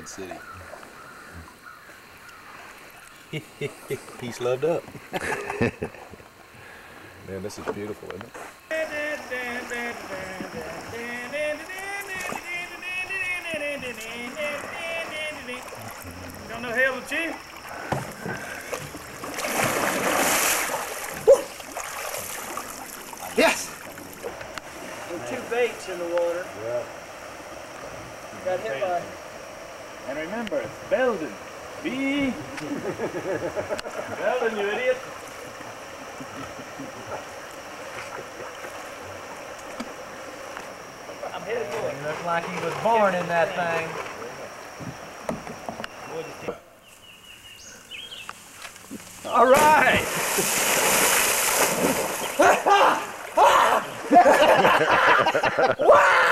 city. He's loved up. Man, this is beautiful, isn't it? Don't know Hail the Chief? Yes! There were 2 baits in the water. Yeah. Got hit by. And remember, it's Belden. B. Belden, you idiot. I'm headed for it. He looked like he was born in that thing. All right. Wow!